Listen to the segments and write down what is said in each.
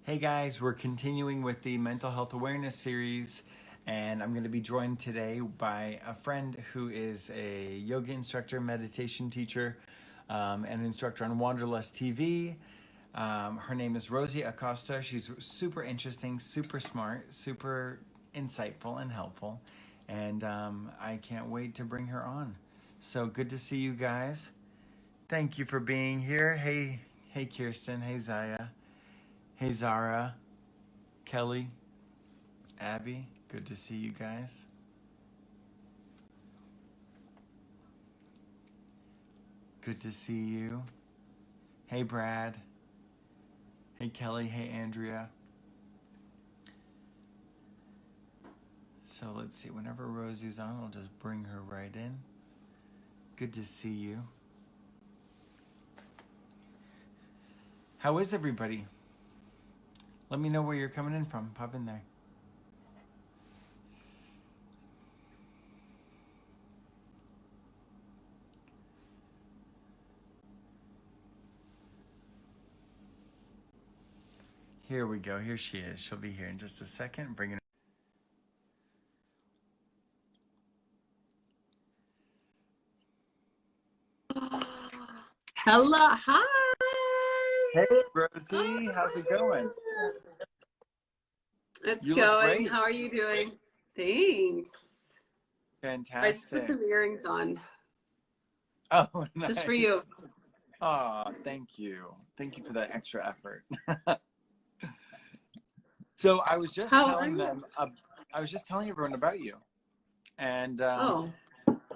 Hey guys, we're continuing with the mental health awareness series, and I'm going to be joined today by a friend who is a yoga instructor, meditation teacher, and an instructor on Wanderlust TV. Her name is Rosie Acosta. She's super interesting, super smart, super insightful, and helpful, and I can't wait to bring her on. So good to see you guys. Thank you for being here. Hey Kirsten. Hey Zaya. Hey Zara. Kelly, Abby, good to see you guys. Good to see you. Hey Brad. Hey Kelly. Hey Andrea. So let's see, whenever Rosie's on, I'll just bring her right in. Good to see you. How is everybody? Let me know where you're coming in from. Pop in there. Here we go. Here she is. She'll be here in just a second. Bring it. Hello, hi. Hey Rosie, how's it going? It's You look going. great. How are you doing? Thanks. I just put Fantastic. some earrings on. Oh, nice. Just for you. Oh, thank you. Thank you for that extra effort. So I was just telling them, I was just telling everyone about you and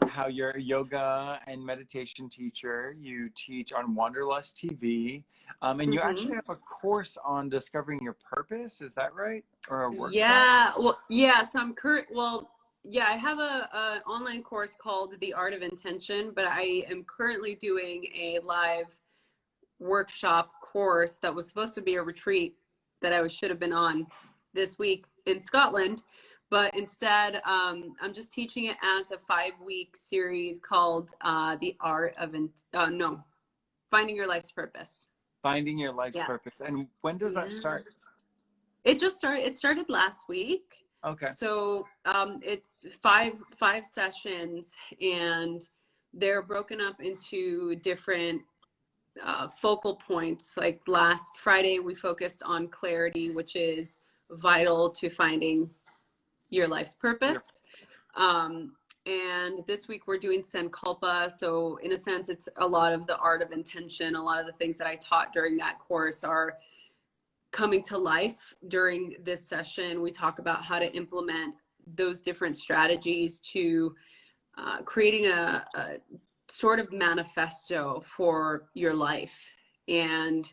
how you're a yoga and meditation teacher. You teach on Wanderlust TV, and you actually have a course on discovering your purpose. Is that right? Or a workshop? Yeah. Well, yeah. So I have a online course called The Art of Intention, but I am currently doing a live workshop course that was supposed to be a retreat that I should have been on this week in Scotland, but instead I'm just teaching it as a 5-week series called The Art of Finding Your Life's Purpose. Finding Your Life's Purpose. And when does that start? It started last week. Okay. So it's five sessions, and they're broken up into different focal points. Like last Friday, we focused on clarity, which is vital to finding your life's purpose. And this week we're doing Sankalpa. So in a sense, it's a lot of the art of intention. A lot of the things that I taught during that course are coming to life during this session. We talk about how to implement those different strategies to creating a sort of manifesto for your life, and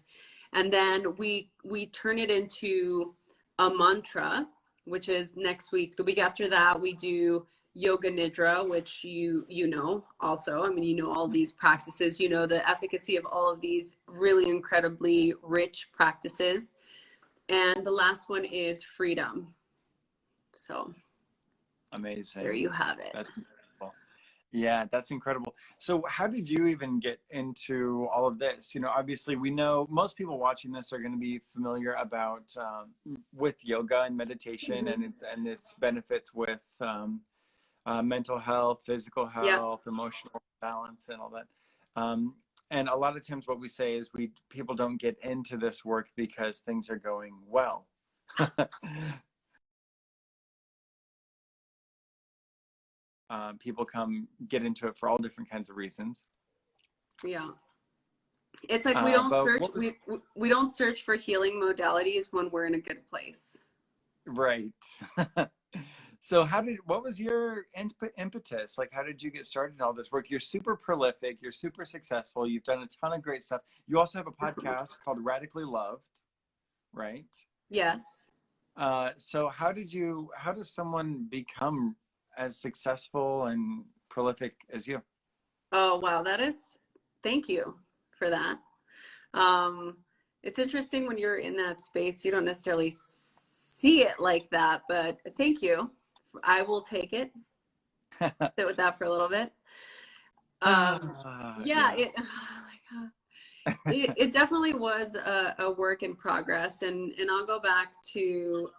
then we turn it into a mantra, which is next week. The week after that, we do yoga nidra, which you know also. I mean, you know all these practices, you know the efficacy of all of these really incredibly rich practices. And the last one is freedom. So amazing. There you have it. That's Yeah, that's incredible. So how did you even get into all of this? You know, obviously we know most people watching this are going to be familiar about with yoga and meditation and its benefits with mental health, physical health, emotional balance, and all that. And a lot of times what we say is people don't get into this work because things are going well. People get into it for all different kinds of reasons. Yeah. It's like we don't search for healing modalities when we're in a good place. Right. So what was your impetus? Like, how did you get started in all this work? You're super prolific. You're super successful. You've done a ton of great stuff. You also have a podcast called Radically Loved, right? Yes. So how does someone become as successful and prolific as you? Oh, wow. Thank you for that. It's interesting when you're in that space, you don't necessarily see it like that, but thank you. I will take it. Sit with that for a little bit. It definitely was a work in progress, and I'll go back to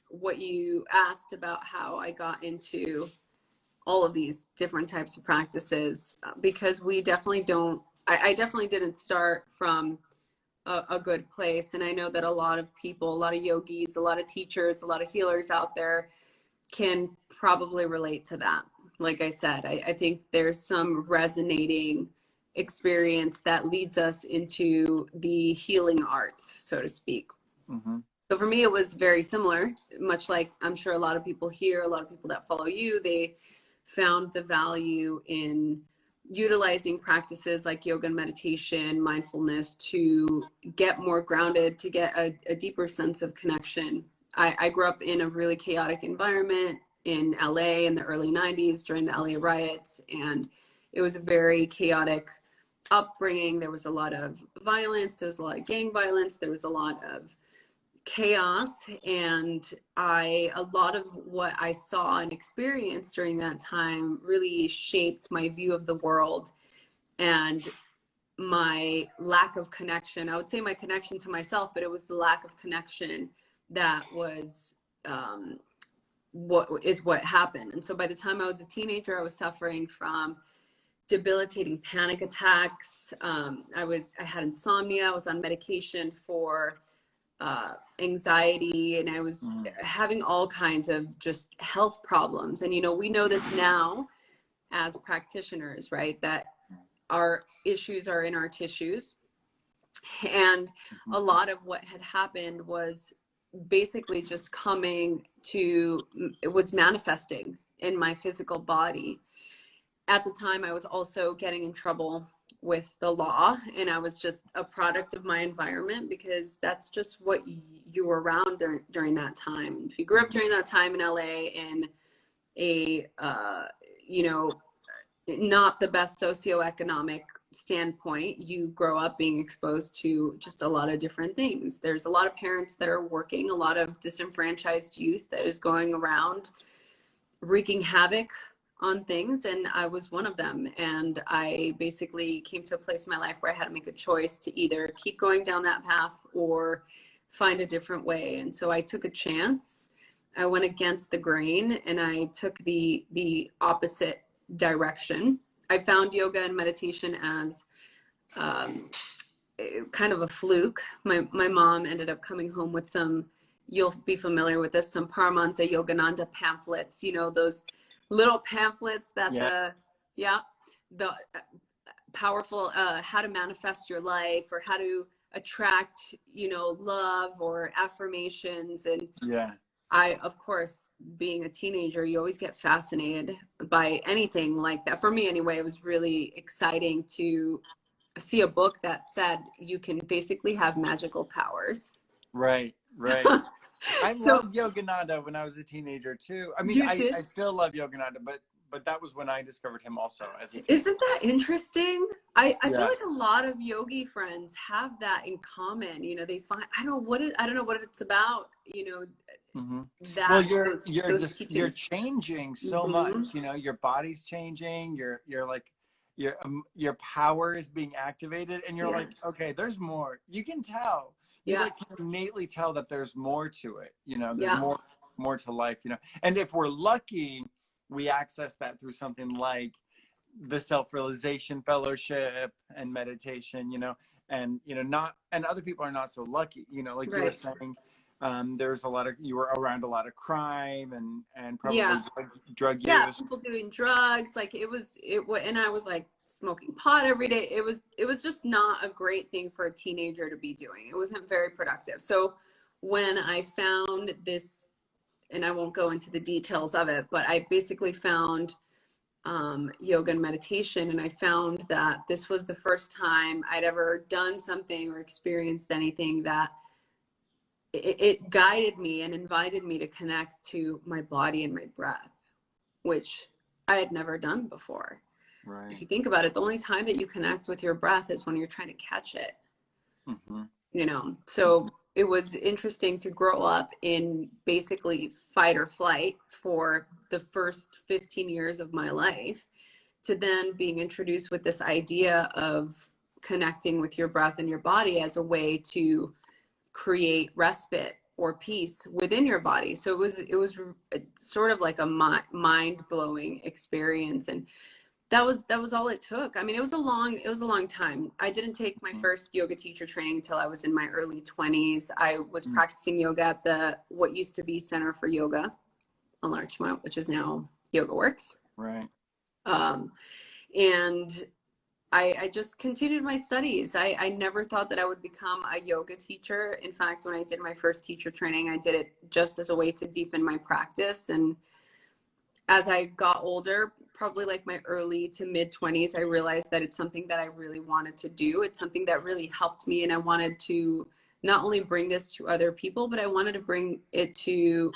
what you asked about how I got into all of these different types of practices, because we definitely don't, I definitely didn't start from a good place. And I know that a lot of people, a lot of yogis, a lot of teachers, a lot of healers out there can probably relate to that. Like I said, I think there's some resonating experience that leads us into the healing arts, so to speak. Mm-hmm. So for me, it was very similar, much like I'm sure a lot of people here, a lot of people that follow you, they found the value in utilizing practices like yoga and meditation, mindfulness to get more grounded, to get a deeper sense of connection. I grew up in a really chaotic environment in LA in the early 90s during the LA riots, and it was a very chaotic upbringing. There was a lot of violence, there was a lot of gang violence, there was a lot of chaos, and a lot of what I saw and experienced during that time really shaped my view of the world and my lack of connection. I would say my connection to myself, but it was the lack of connection that was what happened. And so by the time I was a teenager, I was suffering from debilitating panic attacks. I had insomnia. I was on medication for anxiety, and I was having all kinds of just health problems. And, we know this now as practitioners, right? That our issues are in our tissues. And a lot of what had happened was basically just it was manifesting in my physical body. At the time, I was also getting in trouble with the law, and I was just a product of my environment, because that's just what you were around during that time. If you grew up during that time in LA in a not the best socioeconomic standpoint, you grow up being exposed to just a lot of different things. There's a lot of parents that are working, a lot of disenfranchised youth that is going around wreaking havoc on things, and I was one of them. And I basically came to a place in my life where I had to make a choice to either keep going down that path or find a different way. And so I took a chance. I went against the grain, and I took the opposite direction. I found yoga and meditation as kind of a fluke. My mom ended up coming home with some, you'll be familiar with this, some Paramahansa Yogananda pamphlets, those little pamphlets that the powerful how to manifest your life, or how to attract love or affirmations. And I, of course, being a teenager, you always get fascinated by anything like that. For me anyway, it was really exciting to see a book that said you can basically have magical powers. Right. I loved Yogananda when I was a teenager too. I mean, I still love Yogananda, but that was when I discovered him also as a teenager. Isn't that interesting? I feel like a lot of yogi friends have that in common. They find, I don't know what it's about, that well, you're changing so much, your body's changing, your power is being activated, and you're like, okay, there's more. You can tell. You can innately tell that there's more to it. There's more to life. And if we're lucky, we access that through something like the Self-Realization Fellowship and meditation. And other people are not so lucky. Like you were saying, you were around a lot of crime and probably drug use. Yeah, people doing drugs. And I was like smoking pot every day. It was just not a great thing for a teenager to be doing. It wasn't very productive. So when I found this, and I won't go into the details of it, but I basically found yoga and meditation, and I found that this was the first time I'd ever done something or experienced anything that it guided me and invited me to connect to my body and my breath, which I had never done before. Right. If you think about it, the only time that you connect with your breath is when you're trying to catch it. So it was interesting to grow up in basically fight or flight for the first 15 years of my life, to then being introduced with this idea of connecting with your breath and your body as a way to create respite or peace within your body. So it was sort of like a mind-blowing experience. And that was all it took. I mean, it was a long time. I didn't take my first yoga teacher training until I was in my early 20s. I was practicing yoga at the what used to be Center for Yoga on Larchmont, which is now Yoga Works. Right. And I just continued my studies. I never thought that I would become a yoga teacher. In fact, when I did my first teacher training, I did it just as a way to deepen my practice. And as I got older, probably like my early to mid 20s, I realized that it's something that I really wanted to do. It's something that really helped me. And I wanted to not only bring this to other people, but I wanted to bring it to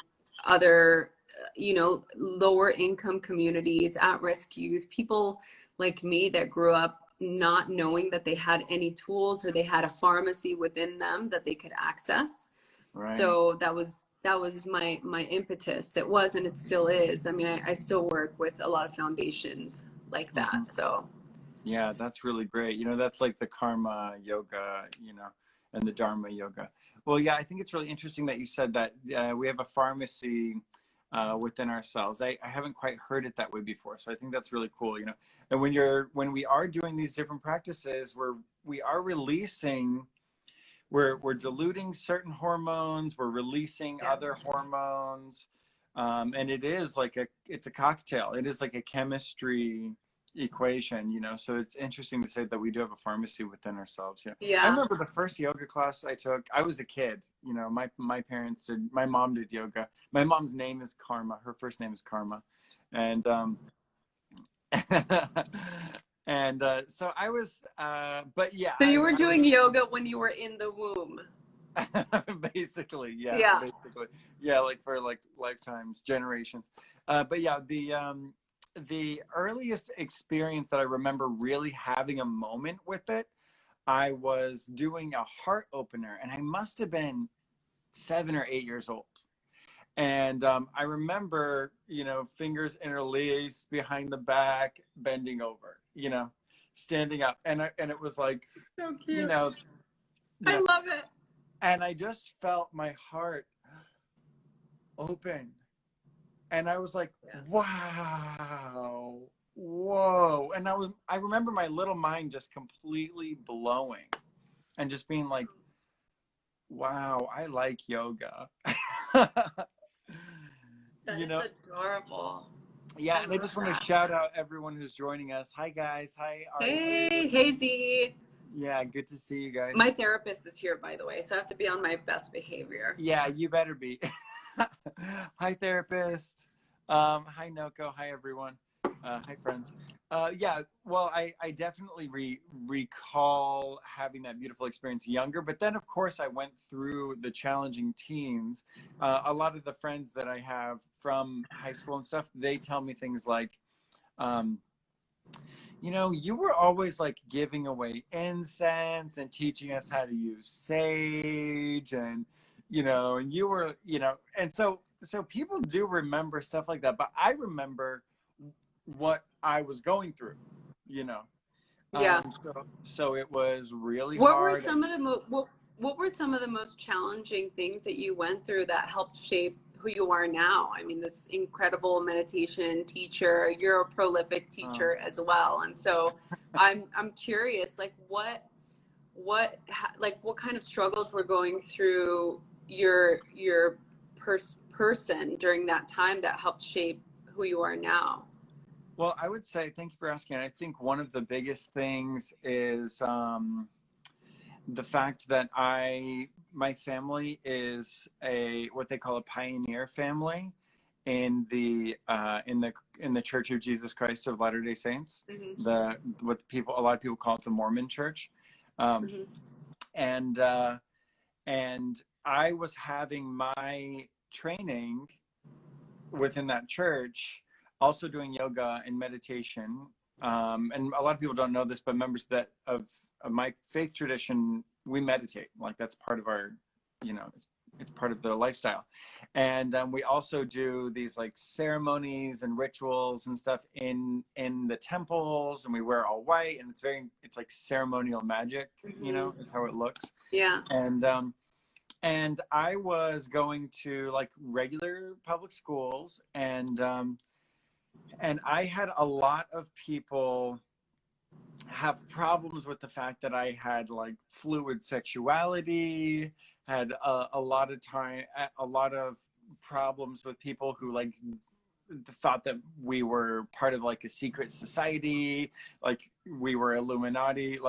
other, lower income communities, at-risk youth, people like me that grew up not knowing that they had any tools or they had a pharmacy within them that they could access. Right. So that was my impetus. It was, and it still is. I mean, I still work with a lot of foundations like that. Mm-hmm. So yeah, that's really great. That's like the karma yoga, and the Dharma yoga. Well, yeah, I think it's really interesting that you said that we have a pharmacy within ourselves. I haven't quite heard it that way before. So I think that's really cool, and when we are doing these different practices, we are releasing, we're diluting certain hormones, we're releasing other hormones. And it is like it's a cocktail. It is like a chemistry equation, so it's interesting to say that we do have a pharmacy within ourselves. I remember the first yoga class I took. I was a kid, my parents did, my mom did yoga. My mom's name is Karma. Her first name is Karma. And and so I was but yeah, so you were doing yoga when you were in the womb. Basically, yeah. Basically, yeah, like for like lifetimes, generations. But yeah, the earliest experience that I remember really having a moment with it, I was doing a heart opener, and I must have been 7 or 8 years old. And I remember, fingers interlaced behind the back, bending over, standing up, and it was like, so cute. I love it. And I just felt my heart open. And I was like, wow, whoa. And I remember my little mind just completely blowing and just being like, wow, I like yoga. That is adorable. Yeah, and I just want to shout out everyone who's joining us. Hi, guys. Hi, Hey, Hazy. Yeah, good to see you guys. My therapist is here, by the way, so I have to be on my best behavior. Yeah, you better be. Hi, therapist. Hi, Noko. Hi, everyone. Hi, friends. Yeah, well, I definitely recall having that beautiful experience younger, but then, of course, I went through the challenging teens. A lot of the friends that I have from high school and stuff, they tell me things like, you were always like giving away incense and teaching us how to use sage, and and you were, and so people do remember stuff like that, but I remember what I was going through, so it was really hard. What were some of the most challenging things that you went through that helped shape who you are now? I mean, this incredible meditation teacher, you're a prolific teacher as well. And so I'm curious, like what kind of struggles were going through your person during that time that helped shape who you are now? Well, I would say, thank you for asking. I think one of the biggest things is the fact that my family is what they call a pioneer family in the Church of Jesus Christ of Latter-day Saints. Mm-hmm. A lot of people call it the Mormon Church. Mm-hmm. And I was having my training within that church, also doing yoga and meditation. And a lot of people don't know this, but members of my faith tradition, we meditate. Like that's part of our, It's part of their lifestyle. And we also do these like ceremonies and rituals and stuff in the temples, and we wear all white, and it's like ceremonial magic, you know, is how it looks. Yeah. And I was going to like regular public schools, and I had a lot of people have problems with the fact that I had like fluid sexuality, had a lot of problems with people who like thought that we were part of like a secret society, like we were Illuminati.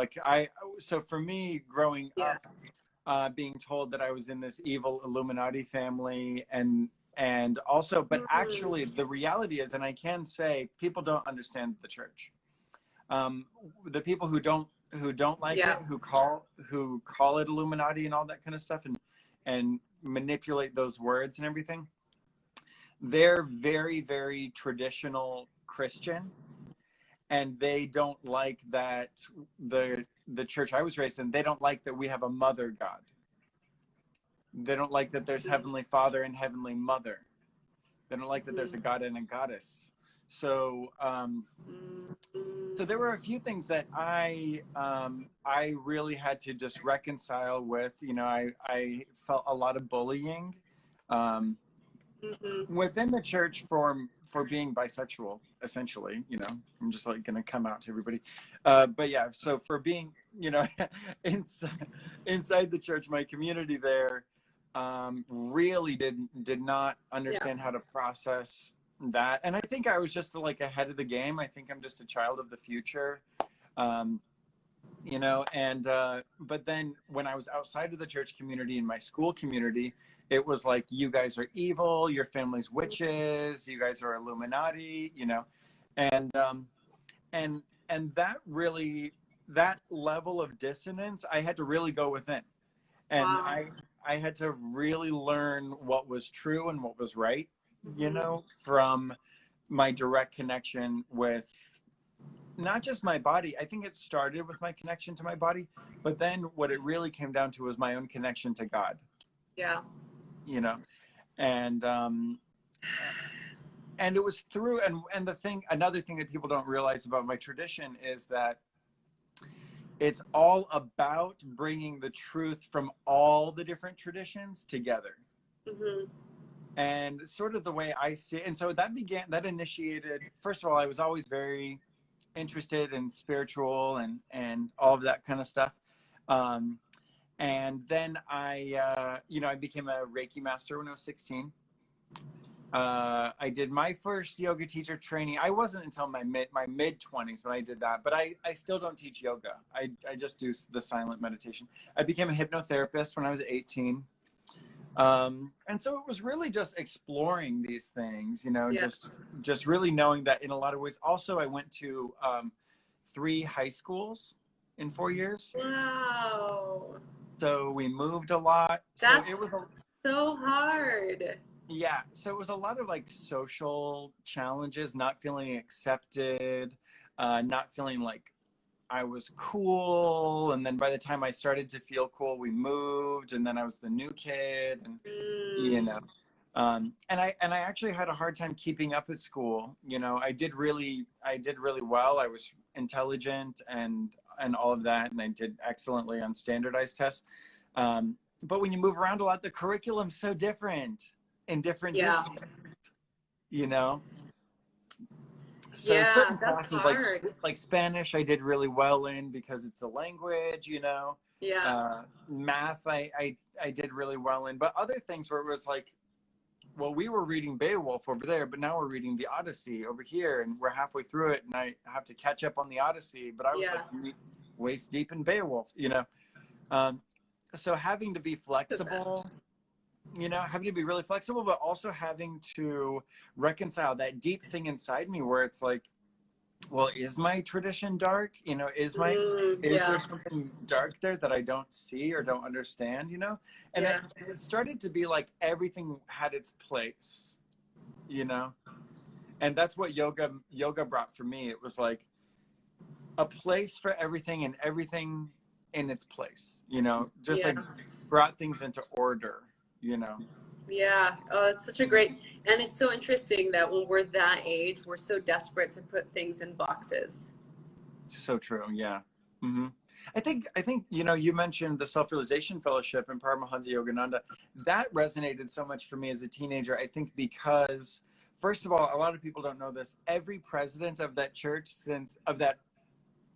So for me growing up, being told that I was in this evil Illuminati family, and also, but actually the reality is, and I can say, people don't understand the church. The people who don't like it, who call it Illuminati and all that kind of stuff, and manipulate those words and everything, they're very, very traditional Christian, and they don't like that the church I was raised in, they don't like that we have a mother God. They don't like that there's Heavenly Father and Heavenly Mother. They don't like that there's a God and a goddess. So so there were a few things that I really had to just reconcile with. You know, I felt a lot of bullying within the church for being bisexual, essentially. You know, I'm just like gonna come out to everybody, but yeah, so for being, you know, inside the church, my community there really did not understand how to process that. And I think I was just like ahead of the game. I think I'm just a child of the future, you know, and but then when I was outside of the church community, in my school community, it was like, you guys are evil, your family's witches, you guys are Illuminati, you know. And that really, that level of dissonance, I had to really go within, and I had to really learn what was true and what was right, you know, from my direct connection with not just my body. I think it started with my connection to my body, but then what it really came down to was my own connection to God. Yeah. You know, and it was through, and another thing that people don't realize about my tradition is that it's all about bringing the truth from all the different traditions together. And sort of the way I see it. And so that initiated, first of all, I was always very interested in spiritual and all of that kind of stuff. And then I became a Reiki master when I was 16. I did my first yoga teacher training. I wasn't until my mid 20s when I did that, but I still don't teach yoga. I just do the silent meditation. I became a hypnotherapist when I was 18. And so it was really just exploring these things, you know, just really knowing that in a lot of ways. Also, I went to 3 high schools in 4 years. Wow. So we moved a lot. That's so it was so hard. Yeah. So it was a lot of like social challenges, not feeling accepted, not feeling like I was cool. And then by the time I started to feel cool, we moved, and then I was the new kid, and you know, and I actually had a hard time keeping up at school. You know, I did really well. I was intelligent and all of that, and I did excellently on standardized tests. But when you move around a lot, the curriculum's so different in different districts, you know. So certain classes like Spanish, I did really well in because it's a language, you know. Math, I did really well in. But other things where it was like, well, we were reading Beowulf over there, but now we're reading the Odyssey over here, and we're halfway through it, and I have to catch up on the Odyssey. But I was like waist deep in Beowulf, you know. So having to be flexible, you know, having to be really flexible, but also having to reconcile that deep thing inside me where it's like, well, is my tradition dark? You know, is there something dark there that I don't see or don't understand, you know? And it started to be like everything had its place, you know? And that's what yoga brought for me. It was like a place for everything and everything in its place, you know, just like brought things into order. you know. Yeah. Oh, it's such a great, and it's so interesting that when we're that age, we're so desperate to put things in boxes. So true. Yeah. Hmm. I think, you know, you mentioned the Self-Realization Fellowship in Paramahansa Yogananda. That resonated so much for me as a teenager. I think because, first of all, a lot of people don't know this. Every president of that church, of that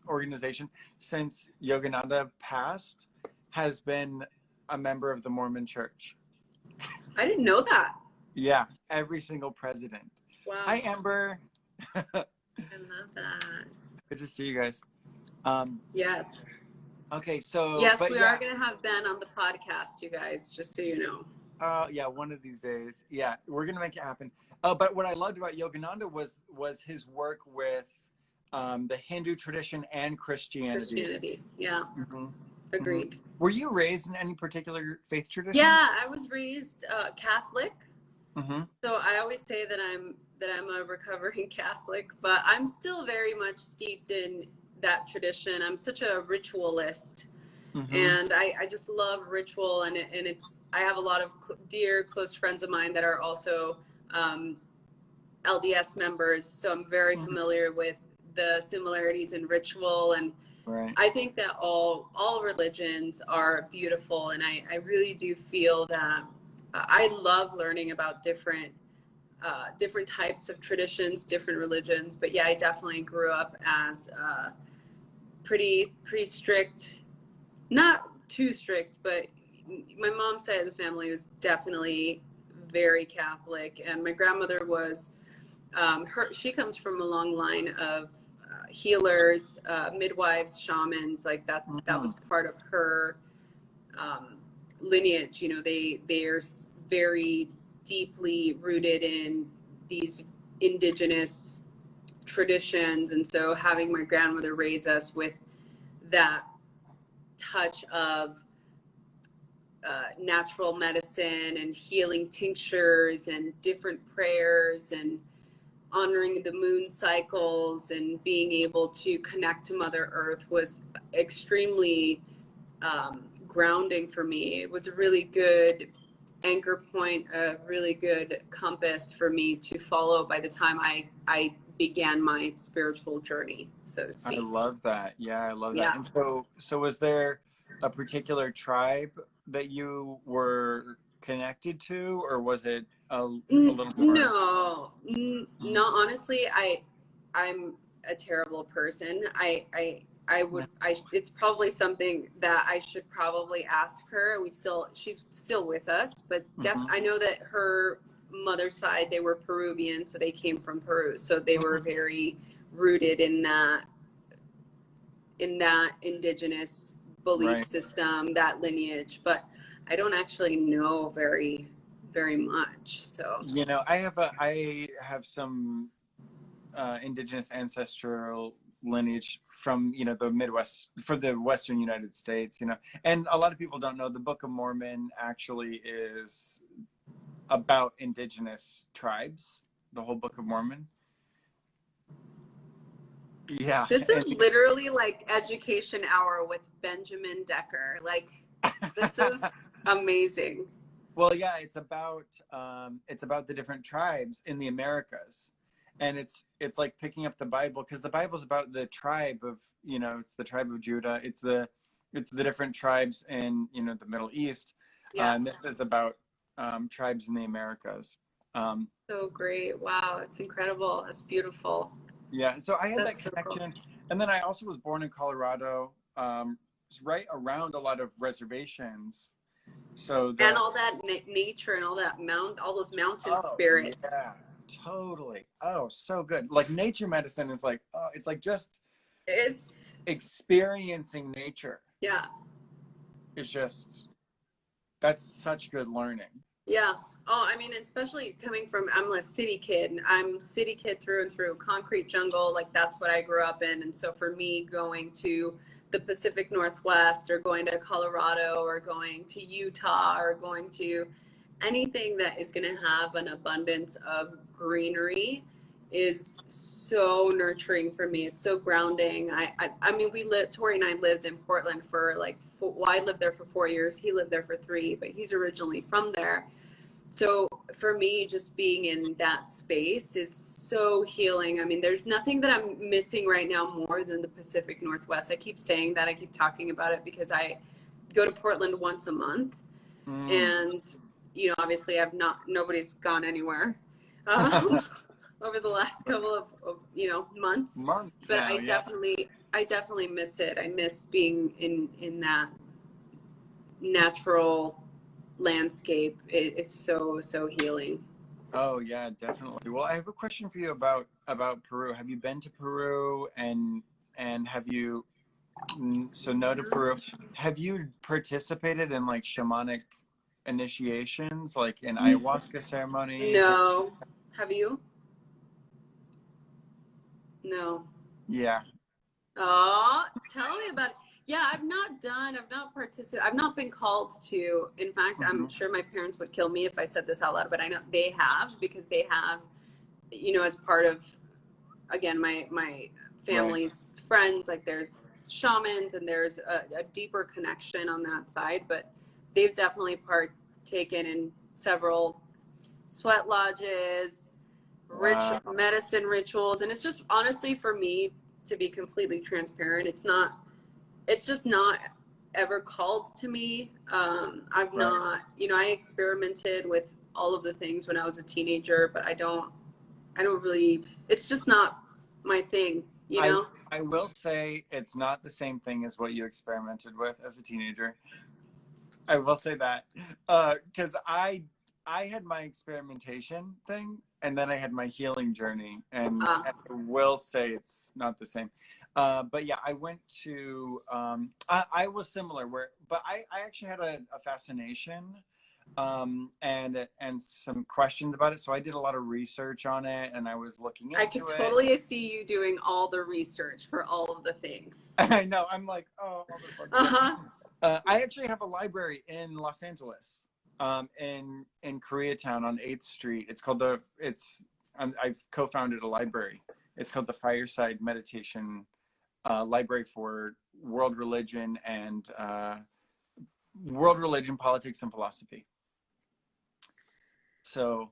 organization, since Yogananda passed, has been a member of the Mormon Church. I didn't know that. Yeah, every single president. Wow. Hi, Amber. I love that. Good to see you guys. Um, Yes. okay, so, Yes, but we yeah, are going to have Ben on the podcast, you guys, just so you know. yeah, one of these days. Yeah, we're gonna make it happen. But what I loved about Yogananda was his work with the Hindu tradition and Christianity. Christianity. Yeah. Hmm. Hmm. Agreed. Were you raised in any particular faith tradition? Yeah, I was raised Catholic. Hmm. So I always say that I'm a recovering Catholic, but I'm still very much steeped in that tradition. I'm such a ritualist, Hmm. and I just love ritual, and it's I have a lot of dear close friends of mine that are also LDS members, so I'm very familiar with the similarities in ritual, and Right. I think that all religions are beautiful, and I really do feel that I love learning about different types of traditions, different religions. But yeah, I definitely grew up as pretty strict, not too strict, but my mom's side of the family was definitely very Catholic, and my grandmother was she comes from a long line of healers, midwives, shamans. Like that Hmm. was part of her um, lineage. You know, they are very deeply rooted in these indigenous traditions, and so having my grandmother raise us with that touch of natural medicine and healing tinctures and different prayers and honoring the moon cycles and being able to connect to Mother Earth was extremely grounding for me. It was a really good anchor point, a really good compass for me to follow by the time I began my spiritual journey, so to I speak. love that. Yeah, I love that. Yeah. And so was there a particular tribe that you were connected to, or was it a little more? No, Mhm. not honestly. I'm a terrible person. It's probably something that I should probably ask her. She's still with us, but Mhm. I know that her mother's side, they were Peruvian, so they came from Peru. So they were very rooted in that indigenous belief Right. system, that lineage. But I don't actually know very much. So You know, I have some indigenous ancestral lineage from, you know, the Midwest, for the Western United States, you know, and a lot of people don't know the Book of Mormon actually is about indigenous tribes, the whole Book of Mormon. Yeah, this is and literally like education hour with Benjamin Decker. Like, this is amazing. well, yeah, it's about the different tribes in the Americas, and it's like picking up the Bible because the Bible's about the tribe of, you know, it's the tribe of Judah, it's the different tribes in, you know, the Middle East, Yeah, and this is about tribes in the Americas. Um, so great. Wow, it's incredible. That's beautiful. yeah, so I had that That's so cool. connection, and then I also was born in Colorado, right around a lot of reservations. So And the all that nature and all those mountain Oh, spirits. yeah, totally. Oh, so good. Like nature medicine is like, oh, it's like just It's, experiencing nature yeah. is just, that's such good learning. Yeah. Oh, I mean, especially coming from, I'm a city kid. I'm city kid through and through, concrete jungle. Like that's what I grew up in. And so for me, going to the Pacific Northwest or going to Colorado or going to Utah or going to anything that is going to have an abundance of greenery is so nurturing for me. It's so grounding. I mean, Tori and I lived in Portland for like, well, I lived there for 4 years. He lived there for 3, but he's originally from there. So for me, just being in that space is so healing. I mean, there's nothing that I'm missing right now more than the Pacific Northwest. I keep saying that, I keep talking about it because I go to Portland once a month. And, you know, obviously nobody's gone anywhere over the last couple of you know, months. But now, I definitely miss it. I miss being in that natural landscape. It's so healing. Oh yeah, definitely. Well, I have a question for you about Peru. Have you been to Peru, and have you, so no to Peru, have you participated in like shamanic initiations, like in ayahuasca ceremonies? No. Have you? No. Yeah. Oh, tell me about it. Yeah, I've not participated. I've not been called to. In fact, I'm sure my parents would kill me if I said this out loud, but I know they have, because they have, you know, as part of, again, my family's friends, like there's shamans and there's a deeper connection on that side, but they've definitely partaken in several sweat lodges, medicine rituals. And it's just, honestly, for me, to be completely transparent, it's just not ever called to me. I've not, you know, I experimented with all of the things when I was a teenager, but I don't really, it's just not my thing, you know? I will say it's not the same thing as what you experimented with as a teenager. I will say that, because I had my experimentation thing, and then I had my healing journey, and I will say it's not the same. But yeah, I went to, I was similar, but I actually had a fascination, and some questions about it. So I did a lot of research on it, and I was looking into it. I could totally see you doing all the research for all of the things. I know. I'm like, oh, all this I actually have a library in Los Angeles, in Koreatown on 8th Street. It's called I've co-founded a library. It's called the Fireside Meditation Library for World Religion, Politics, and Philosophy. So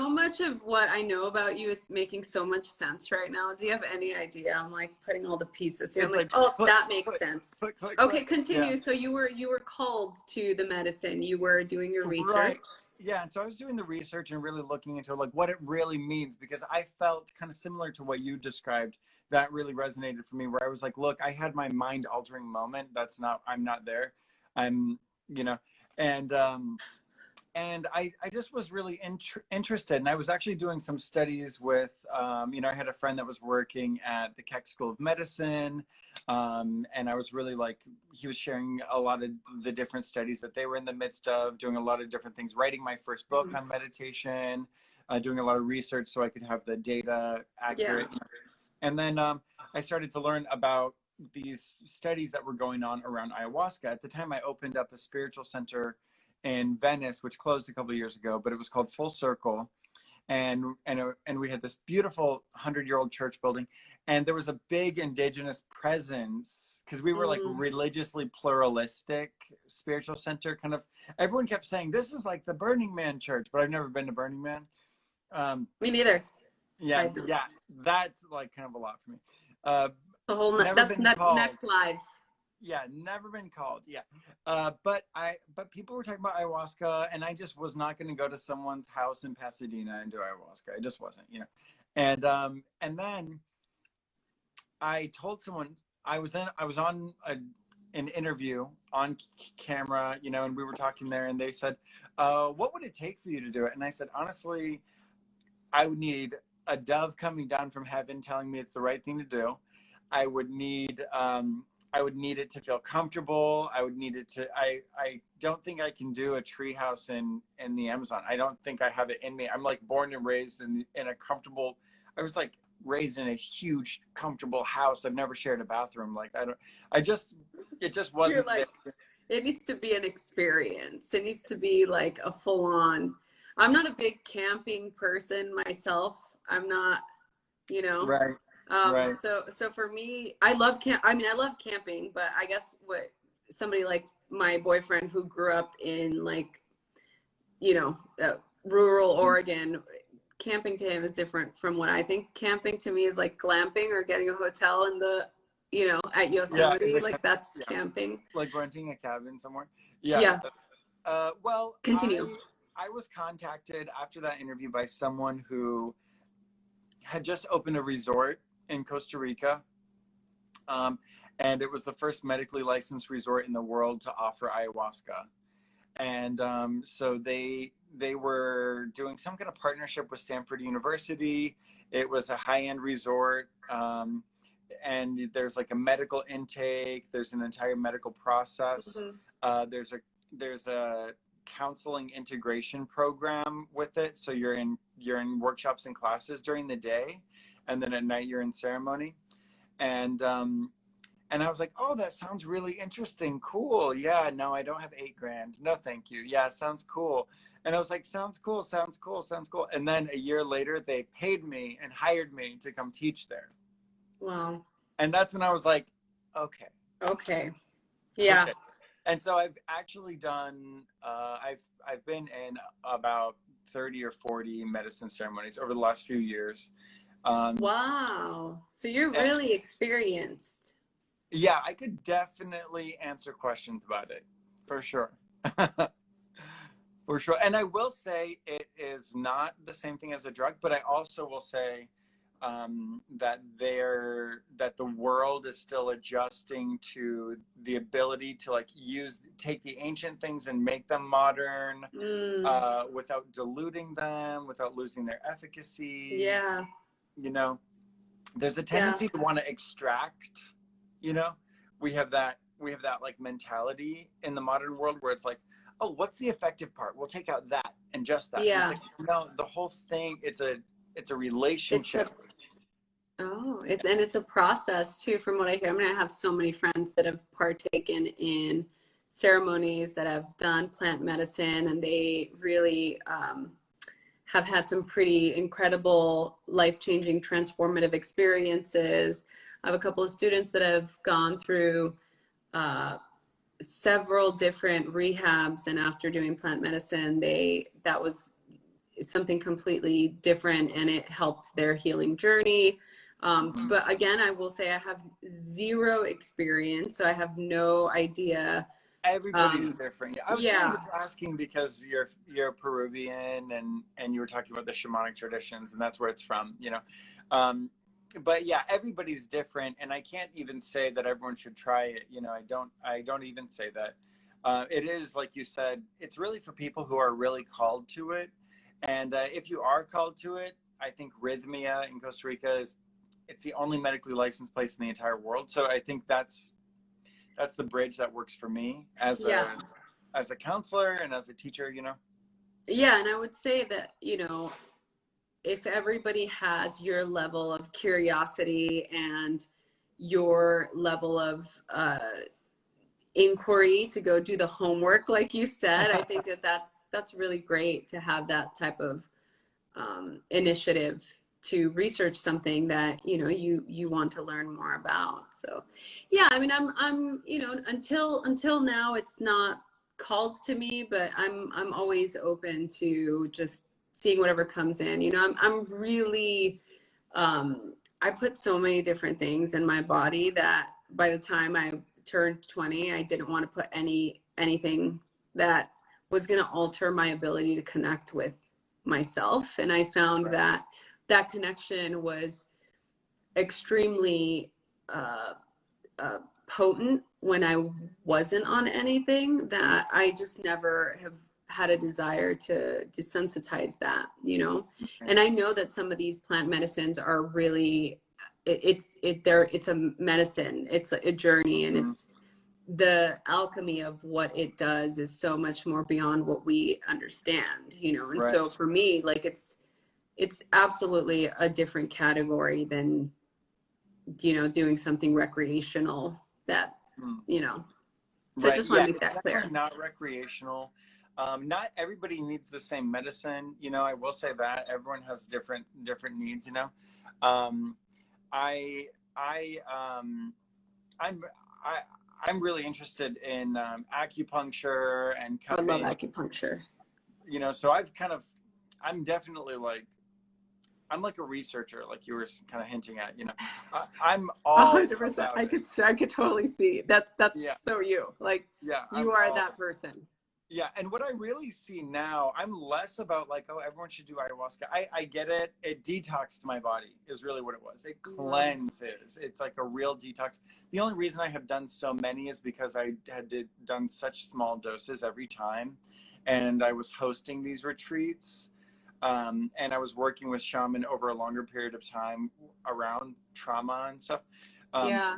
much of what I know about you is making so much sense right now. Do you have any idea? I'm like putting all the pieces here. I'm like, oh, that makes sense. Okay, continue. Yeah. So you were called to the medicine. You were doing your research. Right. Yeah, and so I was doing the research and really looking into like what it really means, because I felt kind of similar to what you described. That really resonated for me, where I was like, look, I had my mind altering moment. I'm not there. You know, and I just was really interested, and I was actually doing some studies with, you know, I had a friend that was working at the Keck School of Medicine, and I was really like, he was sharing a lot of the different studies that they were in the midst of, doing a lot of different things, writing my first book on meditation, doing a lot of research so I could have the data accurate. Yeah. And then I started to learn about these studies that were going on around ayahuasca. At the time, I opened up a spiritual center in Venice, which closed a couple of years ago, but it was called Full Circle. And we had this beautiful 100-year-old church building, and there was a big indigenous presence, because we were like religiously pluralistic spiritual center. Kind of, everyone kept saying, this is like the Burning Man church, but I've never been to Burning Man. Me neither. Yeah, that's like kind of a lot for me. The whole next live. Yeah, never been called. Yeah, but people were talking about ayahuasca, and I just was not going to go to someone's house in Pasadena and do ayahuasca. I just wasn't, you know. And then I told someone, I was on an interview on camera, you know, and we were talking there, and they said, "What would it take for you to do it?" And I said, honestly, I would need a dove coming down from heaven telling me it's the right thing to do. I would need it to feel comfortable. I would need it to, I don't think I can do a treehouse in the Amazon. I don't think I have it in me. I'm like born and raised in a comfortable, I was like raised in a huge, comfortable house. I've never shared a bathroom. Like, it just wasn't. You're like, it needs to be an experience. It needs to be like a full on, I'm not a big camping person myself. I'm not you know? Right. Right. So for me, I love I love camping, but I guess what somebody like my boyfriend who grew up in like, you know, rural Oregon, camping to him is different from what I think camping to me is like glamping or getting a hotel in the, you know, at Yeah. Yosemite, like that's Yeah. camping. Like renting a cabin somewhere. Yeah. Yeah. Well, Continue. I was contacted after that interview by someone who had just opened a resort in Costa Rica. And it was the first medically licensed resort in the world to offer ayahuasca. And so they were doing some kind of partnership with Stanford University. It was a high-end resort, and there's like a medical intake. There's an entire medical process. There's a counseling integration program with it. So you're in workshops and classes during the day, and then at night you're in ceremony. And I was like, oh, that sounds really interesting. Cool. Yeah, no, I don't have $8,000. No, thank you. Yeah, sounds cool. And I was like, sounds cool, sounds cool, sounds cool. And then a year later, they paid me and hired me to come teach there. Wow. And that's when I was like, okay. Okay. Yeah. Okay. And so I've actually done, I've been in about 30 or 40 medicine ceremonies over the last few years. Wow. So you're really experienced. Yeah, I could definitely answer questions about it, for sure. For sure. And I will say it is not the same thing as a drug, but I also will say that the world is still adjusting to the ability to like take the ancient things and make them modern without diluting them, without losing their efficacy. Yeah. You know, there's a tendency to want to extract. You know, we have that like mentality in the modern world where it's like, oh, what's the effective part? We'll take out that and just that. Yeah. And it's like, no, the whole thing, it's a relationship. It's a process too, from what I hear. I mean, I have so many friends that have partaken in ceremonies that have done plant medicine, and they really have had some pretty incredible, life-changing, transformative experiences. I have a couple of students that have gone through several different rehabs, and after doing plant medicine, that was something completely different, and it helped their healing journey. But again, I will say I have zero experience, so I have no idea. Everybody's different. I was really asking because you're Peruvian and you were talking about the shamanic traditions, and that's where it's from, you know. But yeah, everybody's different, and I can't even say that everyone should try it. You know, I don't even say that. It is, like you said, it's really for people who are really called to it. And if you are called to it, I think Rhythmia in Costa Rica it's the only medically licensed place in the entire world. So I think that's the bridge that works for me as a counselor and as a teacher, you know? Yeah. And I would say that, you know, if everybody has your level of curiosity and your level of inquiry to go do the homework, like you said, I think that's really great to have that type of initiative to research something that, you know, you want to learn more about. So yeah, I mean, I'm you know, until now it's not called to me, but I'm always open to just seeing whatever comes in. You know, I'm really I put so many different things in my body that by the time I turned 20, I didn't want to put anything that was going to alter my ability to connect with myself. And I found that connection was extremely potent when I wasn't on anything, that I just never have had a desire to desensitize that, you know. And I know that some of these plant medicines are really, it's a medicine, it's a journey, and it's the alchemy of what it does is so much more beyond what we understand, you know. And so for me, like it's absolutely a different category than, you know, doing something recreational that, you know. So I just want to make that clear. Not recreational. Not everybody needs the same medicine. You know, I will say that everyone has different needs, you know. Um, I I I'm I I'm really interested in acupuncture and I love cupping. acupuncture. You know, so I'm definitely like, I'm like a researcher, like you were kind of hinting at. You know, I'm all 100%. about it. I could totally see that's Yeah, so you. Like yeah, you are that person. yeah. And what I really see now, I'm less about like, oh, everyone should do ayahuasca. I get it. It detoxed my body is really what it was. It cleanses. It's like a real detox. The only reason I have done so many is because I done such small doses every time, and I was hosting these retreats. And I was working with shaman over a longer period of time around trauma and stuff. Um, Yeah.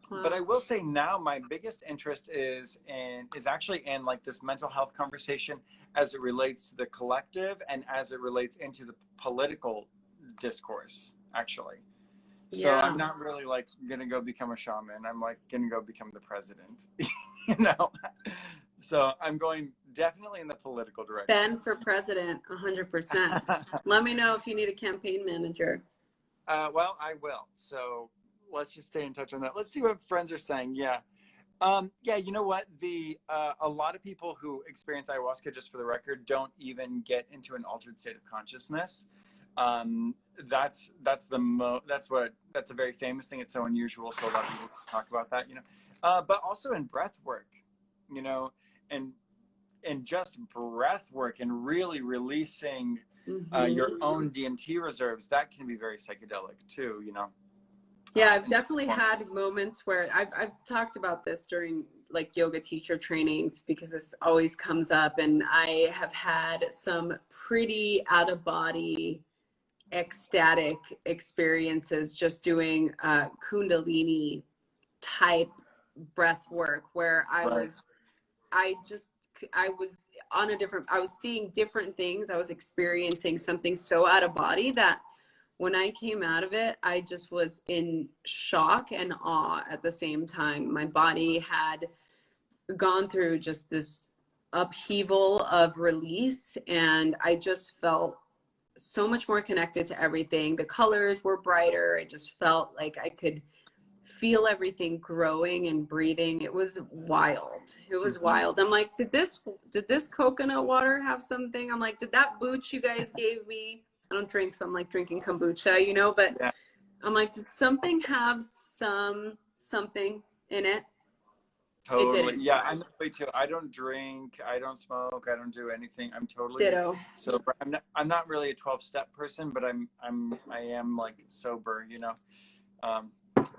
but I Wow. will say now my biggest interest is actually in like this mental health conversation as it relates to the collective and as it relates into the political discourse, actually. So I'm Yeah. not really like gonna go become a shaman. I'm like gonna go become the president, you know. So I'm going definitely in the political direction. Ben for president, 100%. Let me know if you need a campaign manager. Well, I will. So let's just stay in touch on that. Let's see what friends are saying. Yeah. Yeah, you know what? A lot of people who experience ayahuasca, just for the record, don't even get into an altered state of consciousness. That's a very famous thing. It's so unusual, so a lot of people talk about that. You know, but also in breath work, you know, and just breath work and really releasing your own DMT reserves, that can be very psychedelic too, you know. Yeah, I've definitely had moments where I've talked about this during like yoga teacher trainings because this always comes up, and I have had some pretty out of body ecstatic experiences just doing Kundalini type breath work where I was on a different, I was seeing different things. I was experiencing something so out of body that when I came out of it, I just was in shock and awe at the same time. My body had gone through just this upheaval of release, and I just felt so much more connected to everything. The colors were brighter. It just felt like I could feel everything growing and breathing. It was wild. It was wild. I'm like, did this coconut water have something? I'm like, did that booch you guys gave me? I don't drink, so I'm like drinking kombucha, you know, but yeah. I'm like, did something have something in it? Totally. Yeah, I'm that way too. I don't drink, I don't smoke, I don't do anything. I'm totally ditto. Sober. I'm not really a 12-step person, but I am like sober, you know.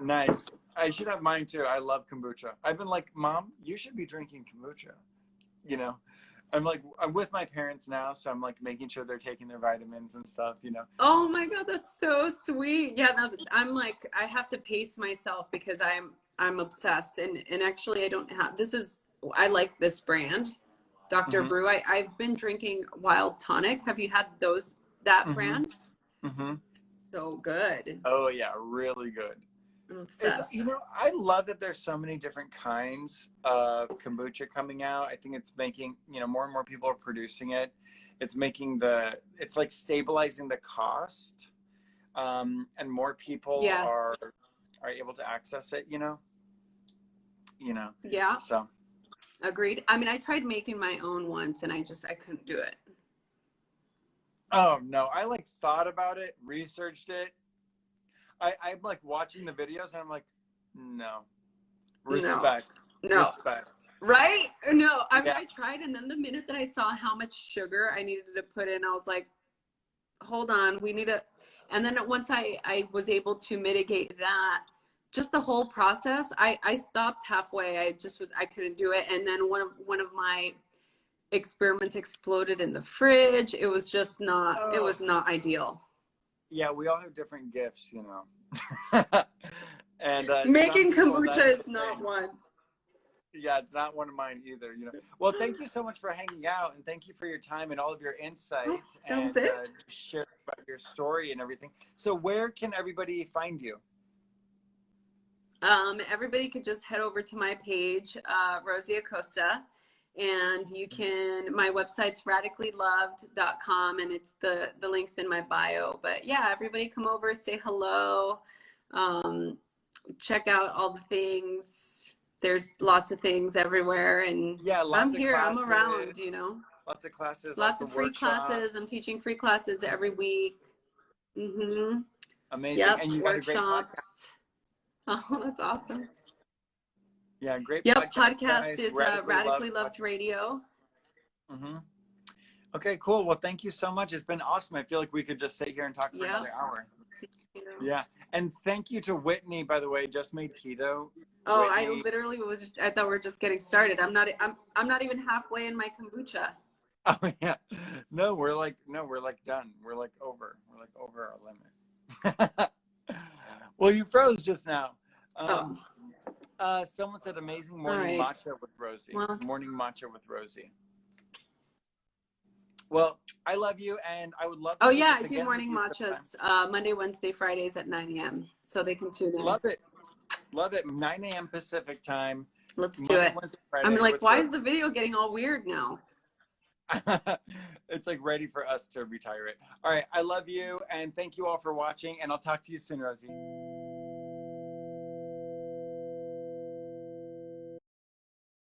Nice. I should have mine too. I love kombucha. I've been like, Mom, you should be drinking kombucha. You know, I'm with my parents now, so I'm like making sure they're taking their vitamins and stuff, you know. Oh my God, that's so sweet. Yeah, I'm like, I have to pace myself because I'm obsessed. And actually I don't have, I like this brand, Dr. Brew. I've been drinking Wild Tonic. Have you had that brand? So good. Oh yeah, really good. I'm obsessed. You know, I love that there's so many different kinds of kombucha coming out. I think it's making, you know, more and more people are producing it. It's making it's like stabilizing the cost, and more people are able to access it, you know. Yeah. So. Agreed. I mean, I tried making my own once and I couldn't do it. Oh no, I like thought about it, researched it. I'm like watching the videos and I'm like, no. Respect. No. Respect. Right? No. I mean, I tried, and then the minute that I saw how much sugar I needed to put in, I was like, hold on, we need and then once I was able to mitigate that, just the whole process, I stopped halfway. I couldn't do it. And then one of my experiments exploded in the fridge. It was just not, it was not ideal. Yeah, we all have different gifts, you know. And making kombucha is not one. Yeah, it's not one of mine either, you know. Well, thank you so much for hanging out, and thank you for your time and all of your insight and sharing about your story and everything. So where can everybody find you? Everybody could just head over to my page, Rosie Acosta, And you can, my website's radicallyloved.com, and it's the link's in my bio. But yeah, everybody come over, say hello, check out all the things. There's lots of things everywhere, and Yeah, I'm lots of here, I'm classes. around, you know. Lots of classes, Lots of free workshops. classes. I'm teaching free classes every week. Mm-hmm. Amazing. Yep, And you workshops. got a great podcast. Oh, that's awesome. Yeah, great Yep, podcast. podcast is Radically Loved Radio. Mm-hmm. Okay, cool. Well, thank you so much. It's been awesome. I feel like we could just sit here and talk for another hour. Yeah. And thank you to Whitney, by the way, just made keto. Oh, Whitney. I literally I thought we were just getting started. I'm not even halfway in my kombucha. Oh yeah. No, we're like done. We're like over our limit. Well, you froze just now. Someone said amazing morning matcha with Rosie. Well, morning matcha with Rosie. Well, I love you, and I would love to do I this do again morning with you matchas Monday, Wednesday, Fridays at 9 a.m. So they can tune in. Love it. 9 a.m. Pacific time. Let's do it. Wednesday, Friday, I'm like, why is the video getting all weird now? It's like ready for us to retire it. All right. I love you, and thank you all for watching, and I'll talk to you soon, Rosie.